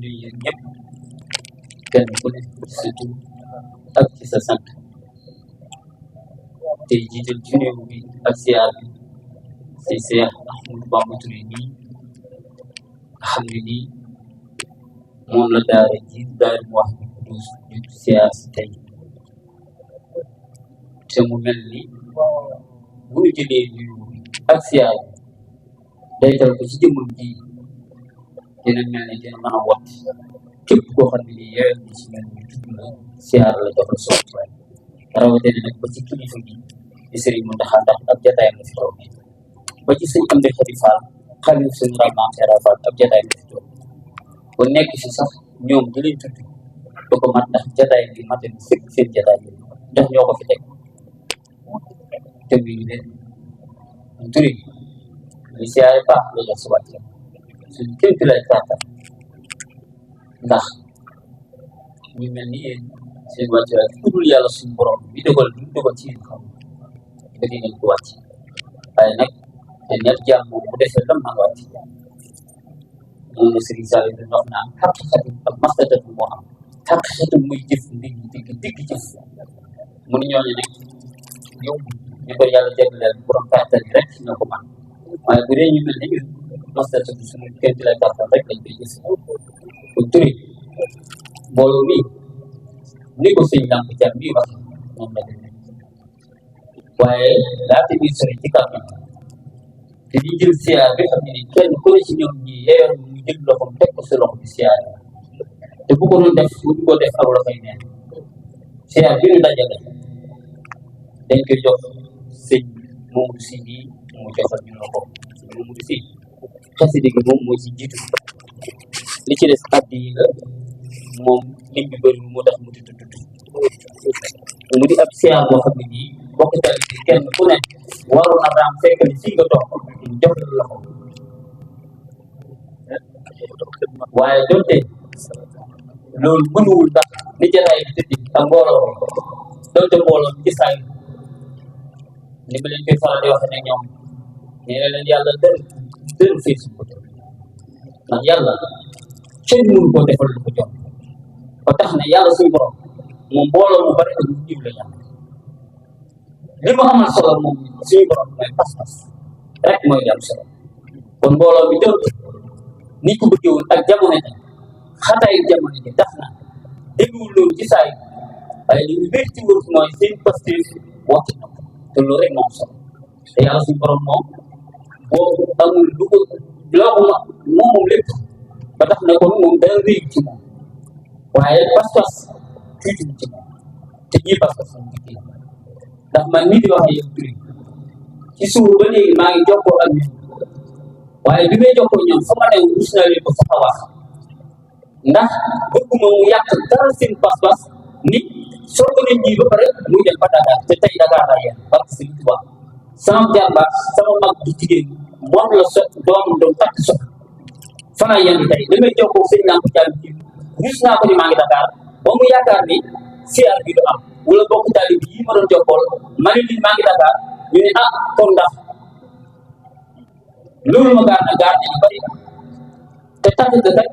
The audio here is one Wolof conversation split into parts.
nuyu yéen ñëpp kenn ku ne surtout ak ci sa sant tey jiital ci réew bi ak siyaar bi si Seex Ahmadu Bamba Touré nii nga xam ne nii moom la daara ji daara mu wax du siyaar si tey te mu mel ni bu ñu jëlee nuyu ak siyaar bi day tal ko ci jëmmam ji dina mel ne dina mën a wat képp koo xam ne nii yooyu ni si ñun ñu tudd la siyaar la jox la soxla rawatina nag ba ci kilifa gi di Sëriñ Muntaxa ndax ab jataay la fi toog ba ci sëñ Amdi Xadi Fall xalif sëñ Maam Seera Fall ab jataay la fi toog ba nekk fi sax ñoom di leen tudd du ko mat ndax jataay bi mat na sëkk seen jataay bi ndax ñoo ko fi teg te bii de Touré li siyaare baax la jox si wàcc suñu kémti lay kàttan ndax ñu mel ni yéen seen wàcc waay ku dul yàlla suñu borom bi dogal bi dogal ci yéen xam nga di ngeen ko wàcc waaye nag te ñett jàmm moom bu defee lam man wàcc moom la Serigne Saliou di wax naan xaqiqatu ak mastadatu moo am xaqiqatu muy jëf digg jëf mu ni ñooñu nag yow ñu ko yàlla jagleel borom kàttan yi rek ñoo ko man waaye bu dee ñu mel ni ñun mastadatu suñu kémti lay kàttan rek lañ koy gis kon Touré mbooloo mi ni ko sëñ Lamp Jam bii wax moom la demee waaye laata ñuy sori ci kàddu te di jël siyaar bi xam ne ni kenn ku ne ci ñoom ñi yeyoon mu jël loxoom teg ko sa loxo bi siyaar te bu ko doon def bu ko def aw la fay neen siyaar bi ñu dajale dañ koy jox sëñ Mamadou Si bii mu joxal ñu loxo sëñ Mamadou Si xasida gi moom moo ci jiitu li ci des addi yi la moom lim bi bëri moo tax mu di tudd mu di ab siyaar boo xam ne nii bokk tali bi kenn ku ne waroon na daan fekk ni fii nga toog jox la loxo waaye donte loolu mënuwul ndax ni jataay bi tëddi ak mbooloo donte mbooloo ci saa yi ni ma leen koy faral di wax ne ñoom nee na leen yàlla dër fii si côté ndax yàlla kenn mënu koo defal lu ko jot ba tax na yàlla suñu borom moom mbooloo mu bari ak lu jiw la yàlla li ma amal solo moom suñu borom mooy pas-pas rek mooy li am solo kon mbooloo bi jot ni ko bëggee woon ak jamono ji xataayu jamono ji tax na dégluwul loolu ci saa yi waaye li ñu wér ci wër mooy seen pasteur wàcc na ko te loolu rek moom solo te yàlla suñu borom moom boo amul lu ko loo ko moom lépp ba tax na kon moom dara réy ci moom waaye pas-pas tuuti ci moom te ñii pas-pas am ci kii ndax man nit di wax yow Touré ci suur ba léegi maa ngi jokkoo ak ñoom waaye bi may jokkoo ñoom fa ma ne rus naa leen ko sax a wax ndax bëgguma mu yàq dara seen pas-pas nit soo ko nit ñi ba pare muy dem ba Dakar te tey Dakar laa yéen parce que Sëriñ Tuubaa sama jàmbaar sama mag du jigéen moom la doom doon takk sox fanaa yéen tey damay jokkoo sëñ Lamp Jam bi gis naa ko ni maa ngi Dakar ba mu yaakaar ni siyaar bi du am wala bokk taalib yi ma doon jokkool ma ne leen maa ngi Dakar ñu ne ah kon ndax loolu ma gaar nañu bari te takk ga kat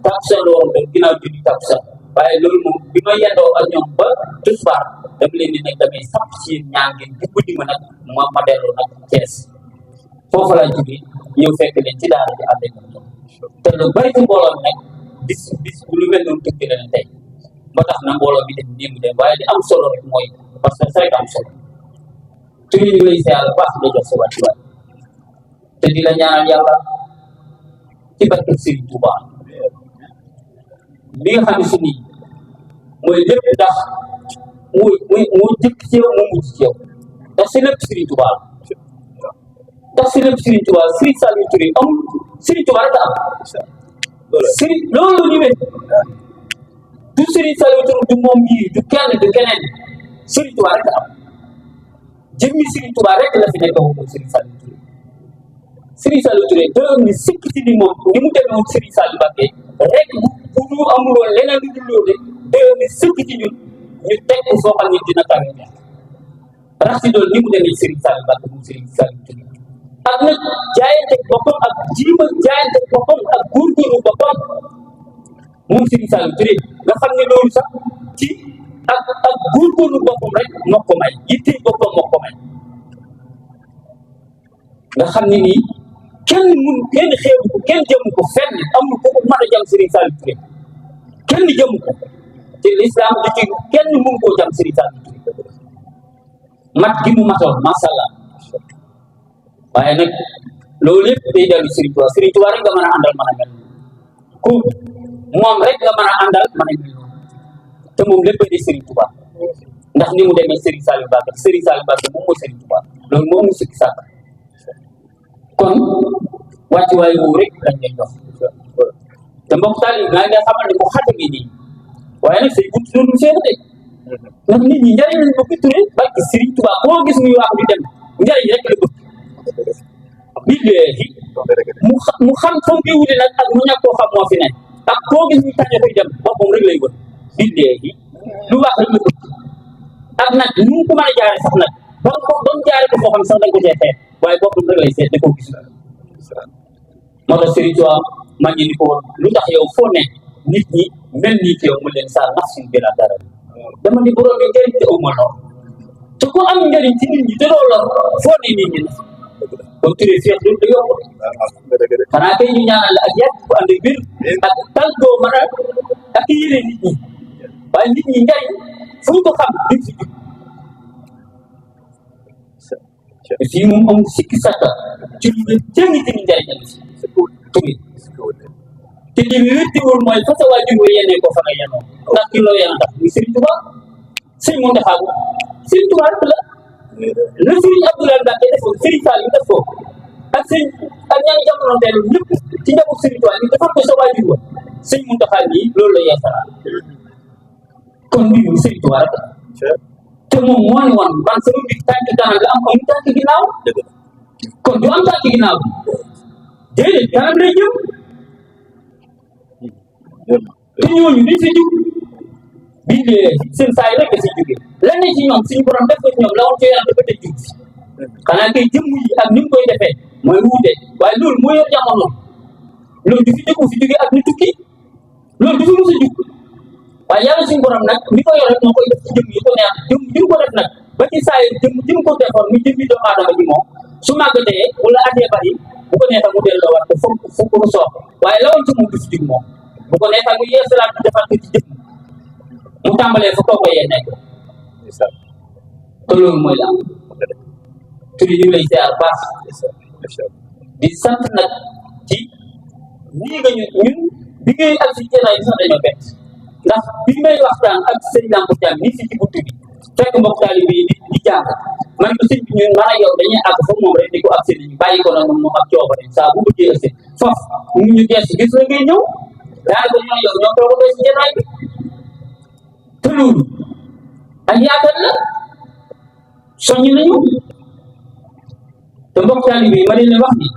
takkusaan la waroon doon ginnaaw julli takkusaan waaye loolu moom bi ma yendoo ak ñoom ba tisbaar dama leen di nag damay sapp ci yéen ñaan ngeen dimbali ma nag ma delloo nag Cees foofu laa jógee ñëw fekk leen ci daara ji ànd ak ñoom te lu bari ci mbooloo mi nag bis lu mel noonu tukki la leen tey ba tax na mbooloo bi dem nii mu dem waaye li am solo rek mooy parce que rek am solo te ñu lay siyaar baax la jox sa wàccuwaay te di la ñaanal yàlla ci barke Serigne Touba li nga xam ne si nii mooy lépp ndax muy jëkk ci yow moo mujj ci yow ndax si lépp Serigne Touba ndax si lépp Serigne Touba Serigne Saliou Touré amul Serigne Touba rek am Serigne loolu ñu mel du Serigne Saliou Touré du moom mii du kenn du keneen Serigne Touba rek am jëmmi Serigne Touba rek la fi nekk moom Serigne Saliou Touré Serigne Saliou Touré doon ni sikk ci ni moom ni mu demee woon Serigne Saliou Mbacké rek bu ñu amul woon leneen lu dul loolu doon ni sikk ci ñun ñu teg ko foo xam ne dina kawe rax ci doon ni mu demee Serigne Saliou Mbacké moom Serigne Saliou Touré ak nag jaayante boppam ak jiima jaayante boppam ak góorgóorlu boppam moom Serigne Saliou Touré nga xam ne loolu sax ci ak góorgóorlu boppam rek moo ko may yitte boppam moo ko may nga xam ne nii kenn xeebu ko kenn jëmu ko fenn amul ko mën a jam Serigne Saliou Touré kenn jëmu ko te l'islam du ci kenn mun koo jam Serigne Saliou Touré mat gi mu matoon macha allah waaye nag loolu lépp day dellu Serigne Touba rek nga mën a àndal mën a mel ku moom rek nga mën a àndal mën a mel te moom lépp di Serigne Touba ndax ni mu demee Serigne Saliou Mbacké moom mooy Serigne Touba loolu moom mu sikki sàkk kon wàccuwaay woowu rek lañ lay jox te mbokk taal yi nga xamal ne ko xata ngi nii waaye nag say bunt loolu seen de ndax nit ñi njariñ lañ bëgg turé barki Serigne Touba koo gis muy wax di dem njariñ rek la bëgg billahi mu xam fa mu koy wuti nag ak mu ñàkk koo xam moo fi ne ak koo gis muy tànne koy dem boppam rek lay wër billahi lu wax rek la bëgg ak nag nu mu ko mën a jaare sax nag ba mu jaare ko foo xam sax da nga ko cee xeet waaye boppam rek lay seet da koo gis moo tax Serigne Touba maa ngi ni ko woon lu tax yow foo ne nit ñi mel nii ci yow mu leen saa nax suñ gën a dara dama ni borom bi njëriñ te uma lor te ku am njëriñ ci nit ñi te doo lor foo ne nit ñi na kon turé feex loolu da yomb xanaa kay ñu ñaanal la ak yàgg bu ànd ak biir ak tal doo mën a ak yére nit ñi waaye nit ñi njëriñ fu ñu ko xam duñ si jub fii moom am sikki sakka ci lu ne jëngi ci njëriñ ak si turé te li wétti woon mooy fa sa waajur wa yéene ko fa nga yenoo ndax ki loo yéena tax muy Serigne Touba sëñ moom daxaagu Serigne Touba rek la Serigne Abdoulaye Mbacké defoon Serigne Saliou def ko ak sëñ ak ñaari jamono teel ñëpp ci njaboot Serigne Touba ñu defal ko sa waajur wa sëñ moom daxaag yi loolu la yeesala kon mbir mi Serigne Touba rek te moom moo ne woon man sama mbir tànk kanam la am amu tànk ginnaaw kon du am tànk ginnaaw déedéet kanam lay jëm te ñooñu dañ si jóg bii seen saa yi rek da siy jógee lan la ci ñoom suñu borom def ko ci ñoom la woon ci yaram dafa tëj jug xanaa kay jëmm yi ak ni mu koy defee mooy wuute waaye loolu moo yor jamono loolu du fi jógee ak ni tukki loolu du fi mos a jug waaye yàlla suñu borom nag ni ko yor rek moo koy def ci jëmm yi ko neex jëm ko def nag ba ci saa yi jëm ko defoon muy jëmmi doomu aadama ji moom su màggatee wala atee bari bu ko neexee mu delloo waat ko foog ko soox waaye la woon ci moom du fi jug moom bu ko neexee mu yeesalaat bi defaat ko ci jëmm mu tàmbalee fa kooku yee nekk te loolu mooy la tur yi ñu lay ziar baax di sant nag ci nii nga ñun bi ngay ak si jëlaay sax dañoo bett ndax bi may waxtaan ak sëñ Lampo Thiam nii si ci buntu bi fekk mbokk taalibe yi di jàng man ko sëñ bi ñun man ak yow dañuy àgg fa moom rek di ko ak sëñ bi bàyyi ko nag moom ak coobare saa bu bëggee ëssé foof mu ñu gees gis la ngay ñëw daanaka ñoo yow ñoo toog si jëlaay bi te loolu ak yaakaar la soññ nañu te mbokk taalibe yi ma leen wax ni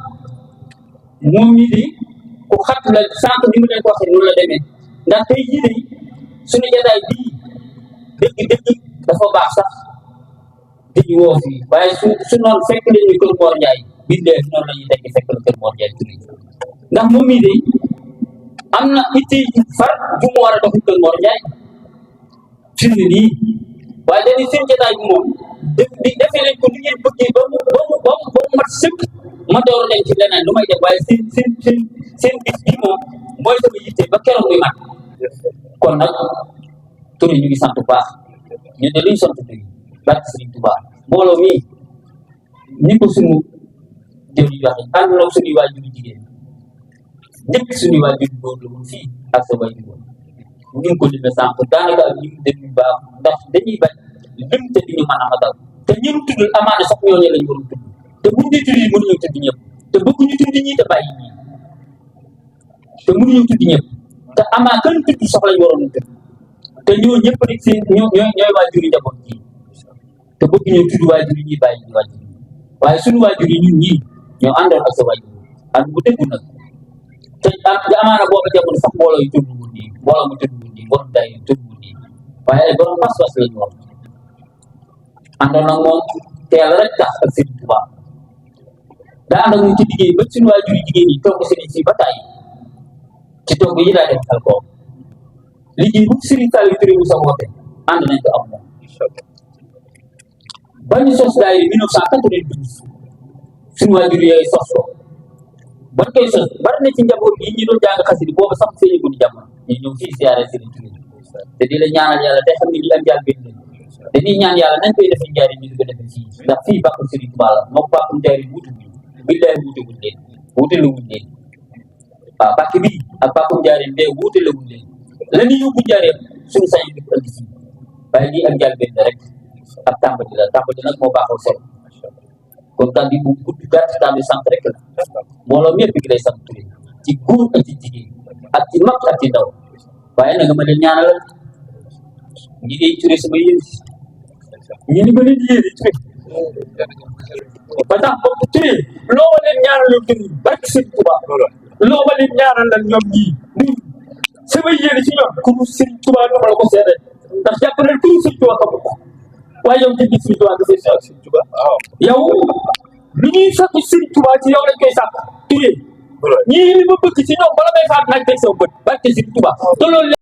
moom mii di ku xat la sànq ni mu leen ko waxee noonu la demee ndax tey jii de suñu jotaay bii dëgg dafa baax sax di ñu woo fii waaye su noonu fekk leen ñu kër Mor Ndiaye bii de noonu la ñuy dekk fekk la kër Mor Ndiaye tur ndax moom mii de am na itti far ju mu war a dox kër Mor Ndiaye fi mu ne nii waaye dañuy seen jotaay bi moom defee leen ko ni ngeen bëggee ba mu mat sëkk ma door leen ci leneen lu may def waaye seen bis bi moom mooy sama yitte ba keroog muy mat kon nag tur ñu ngi sant bu baax ñu ne luñ sant dëgg barke Serigne Touba mbooloo mi ni ko suñu jëw yi waxe ànd na suñuy waajur jigéen njëkk suñuy waajur góor la mun fii ak sa waajur góor ñu ngi ko limee sànq daanaka ak lim dem yu baax ndax dañuy bañ lim te di ñu mën a matal te ñun tuddul amaana sax ñooñu lañ waroon tudd te buñ di tudd mënuñu tudd ñëpp te bëgguñu tudd ñii te bàyyi ñii te mënuñu tudd ñëpp te amaa kan tudd sax lañ waroon tudd te ñoo ñëpp rek seen ñooy waajur yi njaboot ji te bëgguñu tudd waajur yi ñuy bàyyi ñu waajur yi waaye suñu waajur yi ñun ñii ñoo àndoon ak sa waajur ak bu dëggu nag te amaana boobu jamono sax mbooloo yi tudd wul nii mbooloo mu tudd wul nii borom day yi tudd wul nii waaye ay borom pas-pas la ñu wax àndoon nag moom teel rek tax ak Serigne Touba daa ànd ak ñu ci liggéey ba suñu waajur yi jigéen ñi togg sëriñ si ba tàyyi ci togg yi daa def xel ko liggéey bu Serigne Saliou Touré mu sa woote ànd nañ ko am moom ba ñu sos daayira 1992 suñu waajur yooyu sos ko bañ koy sos bari na ci njaboot yi ñu doon jàng xasida boobu sax seen i guddi jamono ñu ñëw fii siyaare Serigne Touré te di la ñaanal yàlla te xam ne lii am jàll benn dañuy ñaan yàlla nañ koy defee njaari ñu di ko defee fii ndax fii bàkkum Serigne Touba la moom bàkkum njaari wuute wuñ billaay wuute wuñ leen wuute la wuñ leen waaw bàkk bii ak bàkkum njaari bee wuute la wuñ leen la ñuy yóbbu njaaree suñu sañ bi andi fii waaye lii ak jàll benn rek ak tàmbali la tàmbali nag moo baaxoo solo kon kàddu bu gudd gàtt kàddu sant rek la mbooloo ñëpp gi lay sant Touré ci góor ak ci jigéen ak ci mag ak ci ndaw waaye nag ma leen ñaanalal ñi dee Touré sama yéen ñi ni ma leen yéene Touré ba tax boobu Touré loo ma leen ñaanalal Touré barke Serigne Touba loo ma leen ñaanalal ñoom ñii sama yéene ci ñoom ku Serigne Touba ñoo la ko seede ndax jàpp nañ ku Serigne Touba xamul ko waaye yow jëndi Serigne Touba nga fay ak Serigne Touba yow lu ñuy sakk Serigne Touba ci yow lañ koy sàkk Touré ñii li ma bëgg ci ñoom bala may faat naaj teg sama bët barke Serigne Touba te loolu